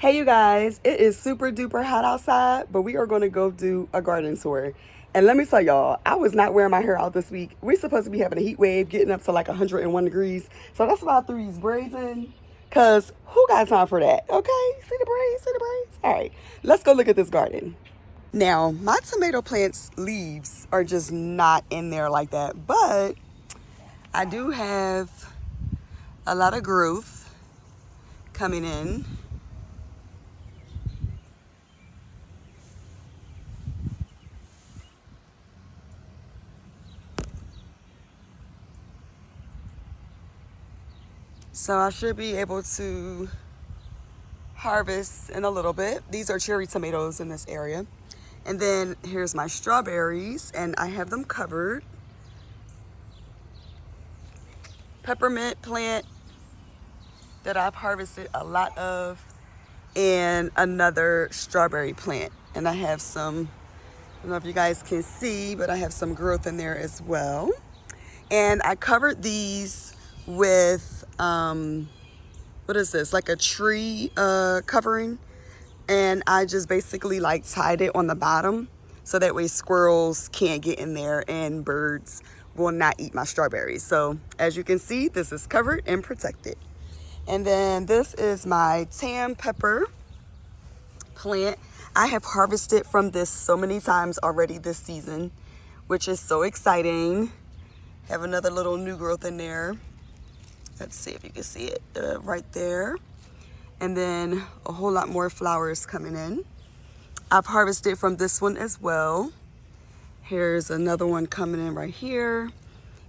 Hey you guys, it is super duper hot outside, but we are going to go do a garden tour. And let me tell y'all, I was not wearing my hair out this week. We're supposed to be having a heat wave getting up to like 101 degrees. So that's why I threw these braids in. Cause who got time for that? Okay, see the braids, see the braids. All right, let's go look at this garden. Now, my tomato plant's leaves are just not in there like that, but I do have a lot of growth coming in. So I should be able to harvest in a little bit. These are cherry tomatoes in this area. And then here's my strawberries, and I have them covered. Peppermint plant that I've harvested a lot of, and another strawberry plant. And I have some, I don't know if you guys can see, but I have some growth in there as well. And I covered these with, what is this? Like a tree covering. And I just basically like tied it on the bottom so that way squirrels can't get in there and birds will not eat my strawberries. So as you can see, this is covered and protected. And then this is my Tam pepper plant. I have harvested from this so many times already this season, which is so exciting. Have another little new growth in there. Let's see if you can see it right there. And then a whole lot more flowers coming in. I've harvested from this one as well. Here's another one coming in right here,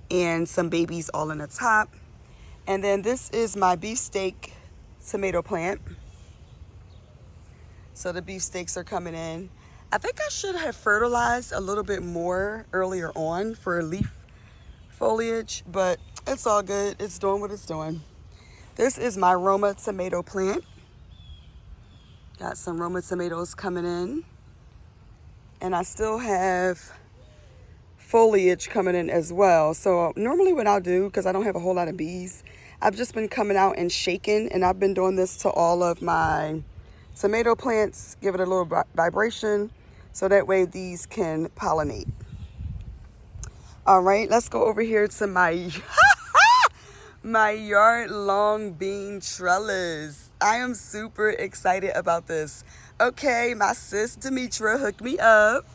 and some babies all in the top. And then this is my beefsteak tomato plant. So the beefsteaks are coming in. I think I should have fertilized a little bit more earlier on for leaf foliage, but it's all good. It's doing what it's doing. This is my Roma tomato plant. Got some Roma tomatoes coming in. And I still have foliage coming in as well. So normally what I'll do, because I don't have a whole lot of bees, I've just been coming out and shaking, and I've been doing this to all of my tomato plants, give it a little vibration so that way these can pollinate. All right, let's go over here to my my yard long bean trellis. I am super excited about this. Okay, my sis Demetra hooked me up.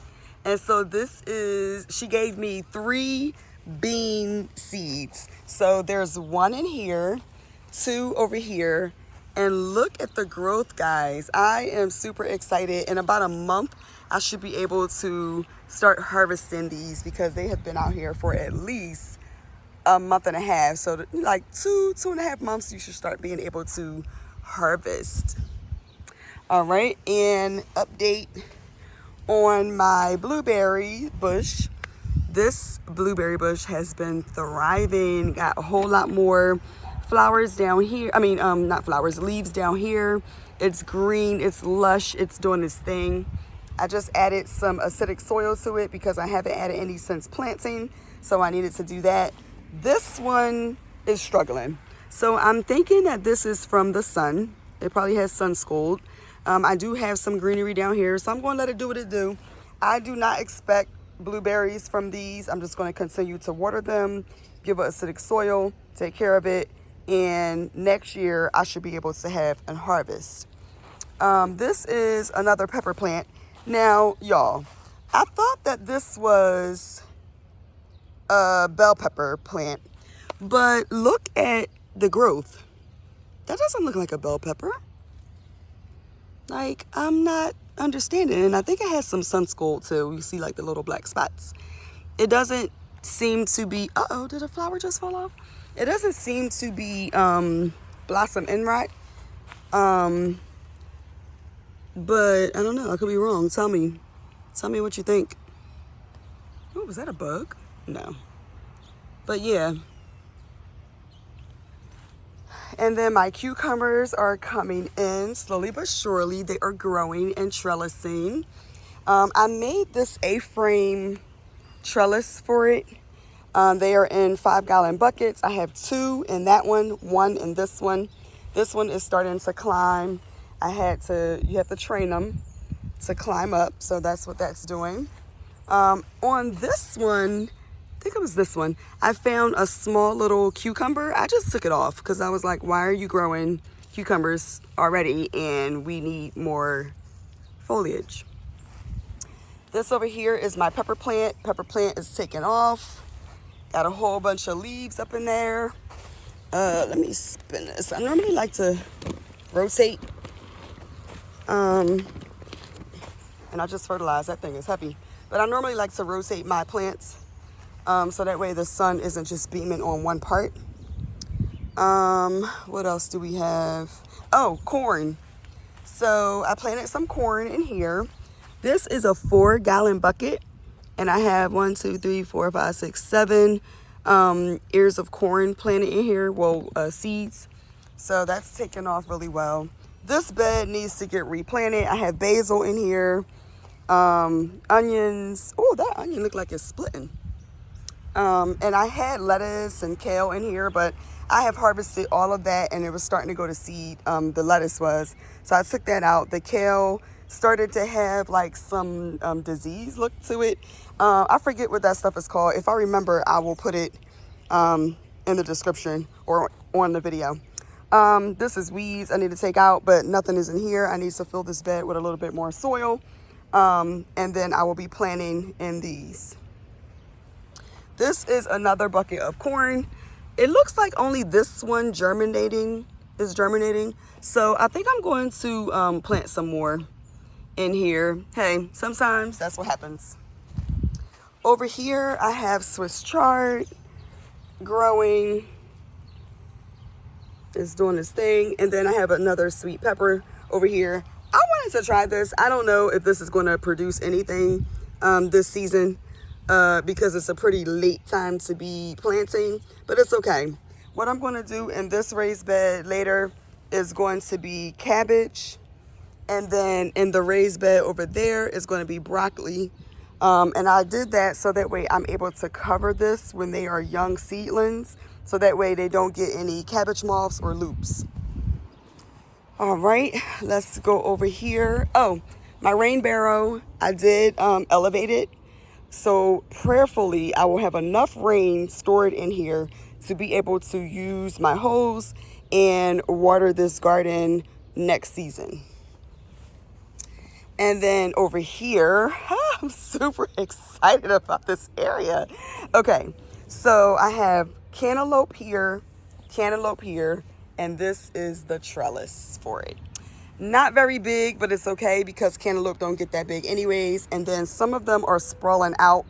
And so this is, she gave me 3 bean seeds. So there's 1 in here, 2 over here. And look at the growth, guys. I am super excited. In about a month, I should be able to start harvesting these because they have been out here for at least a month and a half. So like 2.5 months, you should start being able to harvest. All right, and update on my blueberry bush. This blueberry bush has been thriving. Got a whole lot more flowers down here. I mean, not flowers, leaves down here. It's green, it's lush, it's doing its thing. I just added some acidic soil to it because I haven't added any since planting, so I needed to do that. This one is struggling. So I'm thinking that this is from the sun. It probably has sun scald. I do have some greenery down here, so I'm going to let it do what it do. I do not expect blueberries from these. I'm just going to continue to water them, give it acidic soil, take care of it, and next year I should be able to have a harvest. This is another pepper plant. Now, y'all, I thought that this was a bell pepper plant, but look at the growth. That doesn't look like a bell pepper. Like, I'm not understanding. And I think it has some sun scald too. You see like the little black spots. It doesn't seem to be, uh-oh, did a flower just fall off? It doesn't seem to be blossom end right. But I don't know, I could be wrong. Tell me what you think. Oh, was that a bug? No. But yeah. And then my cucumbers are coming in slowly but surely. They are growing and trellising. I made this A-frame trellis for it. They are in 5-gallon buckets. I have 2 in that one in this one. This one is starting to climb. you have to train them to climb up. So that's what that's doing. On this one, I think it was this one, I found a small little cucumber. I just took it off because I was like, why are you growing cucumbers already? And we need more foliage. This over here is my pepper plant. Pepper plant is taking off. Got a whole bunch of leaves up in there. Let me spin this. I normally like to rotate. And I just fertilized. That thing is heavy. But I normally like to rotate my plants. So that way the sun isn't just beaming on one part. What else do we have? Oh, corn. So I planted some corn in here. This is a 4-gallon bucket. And I have 1, 2, 3, 4, 5, 6, 7 ears of corn planted in here. Well, seeds. So that's taken off really well. This bed needs to get replanted. I have basil in here. Onions. Oh, that onion looked like it's splitting. And I had lettuce and kale in here, but I have harvested all of that and it was starting to go to seed. The lettuce was. So I took that out. The kale started to have like some disease look to it. I forget what that stuff is called. If I remember, I will put it in the description or on the video. This is weeds I need to take out, but nothing is in here. I need to fill this bed with a little bit more soil. And then I will be planting in these. This is another bucket of corn. It looks like only this one is germinating. So I think I'm going to plant some more in here. Hey, sometimes that's what happens. Over here, I have Swiss chard growing. It's doing its thing. And then I have another sweet pepper over here. I wanted to try this. I don't know if this is going to produce anything this season because it's a pretty late time to be planting, but it's okay. What I'm going to do in this raised bed later is going to be cabbage. And then in the raised bed over there is going to be broccoli. And I did that so that way I'm able to cover this when they are young seedlings. So that way they don't get any cabbage moths or loops. All right, let's go over here. Oh, my rain barrel, I did elevate it. So prayerfully, I will have enough rain stored in here to be able to use my hose and water this garden next season. And then over here, I'm super excited about this area. Okay, so I have cantaloupe here, and this is the trellis for it. Not very big, but it's okay because cantaloupe don't get that big anyways. And then some of them are sprawling out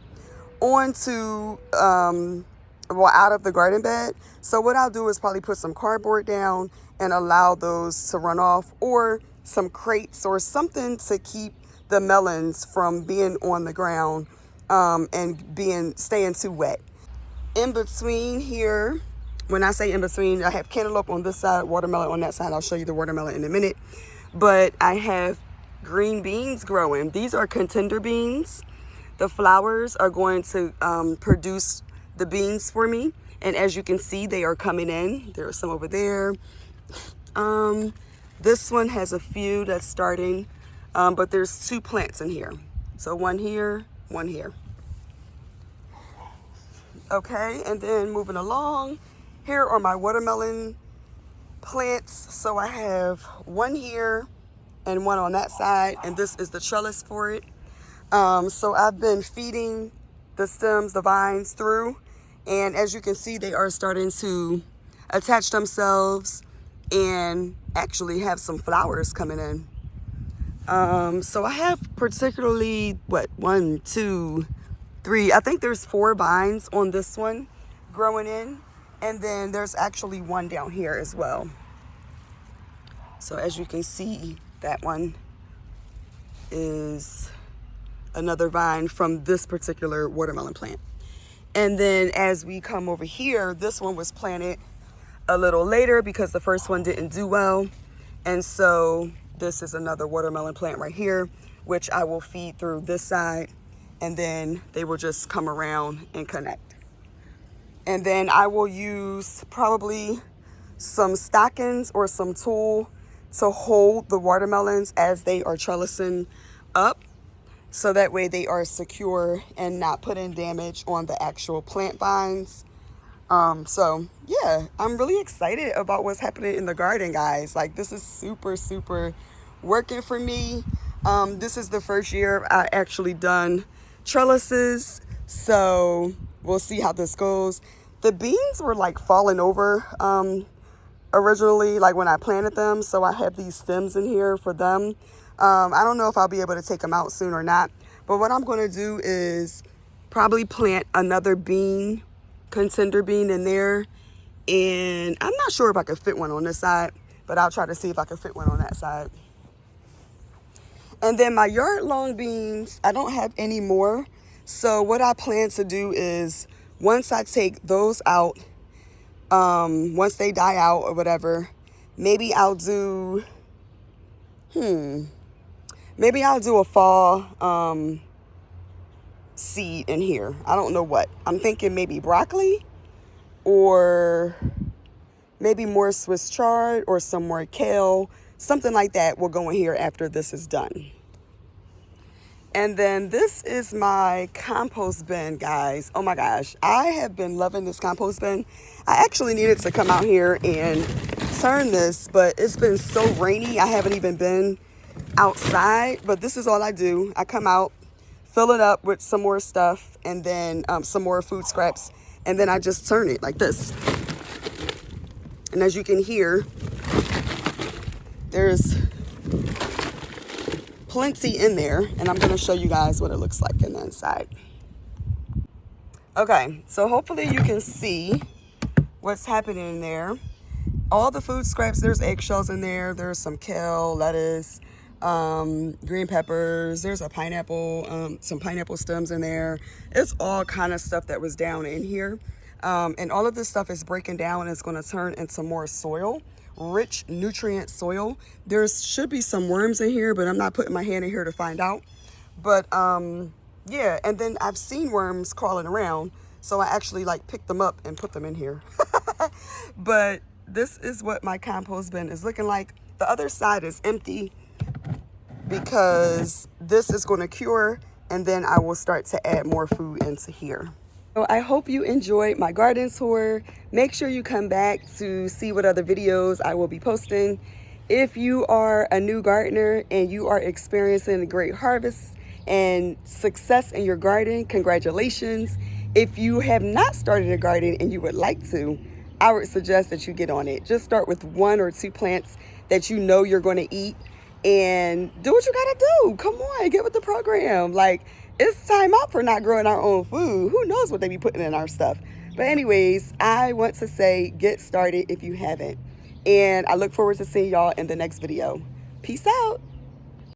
onto, out of the garden bed. So what I'll do is probably put some cardboard down and allow those to run off, or some crates or something to keep the melons from being on the ground and staying too wet. In between here, when I say in between, I have cantaloupe on this side, watermelon on that side. I'll show you the watermelon in a minute. But I have green beans growing. These are contender beans. The flowers are going to produce the beans for me. And as you can see, they are coming in. There are some over there. This one has a few that's starting, but there's 2 plants in here. So one here, one here. Okay, and then moving along, here are my watermelon plants. So I have one here and one on that side, and this is the trellis for it. So I've been feeding the stems, the vines through, and as you can see, they are starting to attach themselves and actually have some flowers coming in. So I have particularly, 1, 2, 3, I think there's 4 vines on this one growing in. And then there's actually one down here as well. So as you can see, that one is another vine from this particular watermelon plant. And then as we come over here, this one was planted a little later because the first one didn't do well. And so this is another watermelon plant right here, which I will feed through this side, and then they will just come around and connect. And then I will use probably some stockings or some tulle to hold the watermelons as they are trellising up, so that way they are secure and not putting damage on the actual plant vines. So yeah, I'm really excited about what's happening in the garden, guys. Like, this is super working for me. This is the first year I actually done trellises, so we'll see how this goes. The beans were like falling over originally, like when I planted them, so I have these stems in here for them. I don't know if I'll be able to take them out soon or not, but what I'm going to do is probably plant another bean, contender bean, in there, and I'm not sure if I could fit one on this side, but I'll try to see if I can fit one on that side. And then my yard long beans, I don't have any more, so what I plan to do is once I take those out, once they die out or whatever, maybe I'll do maybe I'll do a fall seed in here. I don't know what. I'm thinking maybe broccoli, or maybe more Swiss chard, or some more kale. Something like that will go in here after this is done. And then this is my compost bin, guys. Oh my gosh, I have been loving this compost bin. I actually needed to come out here and turn this, but it's been so rainy, I haven't even been outside. But this is all I do. I come out, fill it up with some more stuff, and then some more food scraps, and then I just turn it like this. And as you can hear, there's plenty in there, and I'm going to show you guys what it looks like in the inside. Okay, so hopefully you can see what's happening in there. All the food scraps, there's eggshells in there, there's some kale, lettuce, green peppers, there's a pineapple, some pineapple stems in there. It's all kind of stuff that was down in here, and all of this stuff is breaking down, and it's going to turn into more soil, rich nutrient soil. There should be some worms in here, but I'm not putting my hand in here to find out. But yeah, and then I've seen worms crawling around, so I actually like picked them up and put them in here. But this is what my compost bin is looking like. The other side is empty because this is going to cure, and then I will start to add more food into here. So I hope you enjoyed my garden tour. Make sure you come back to see what other videos I will be posting. If you are a new gardener and you are experiencing a great harvest and success in your garden, congratulations. If you have not started a garden and you would like to, I would suggest that you get on it. Just start with 1 or 2 plants that you know you're going to eat, and do what you got to do. Come on, get with the program. Like, it's time out for not growing our own food. Who knows what they be putting in our stuff? But anyways, I want to say get started if you haven't. And I look forward to seeing y'all in the next video. Peace out.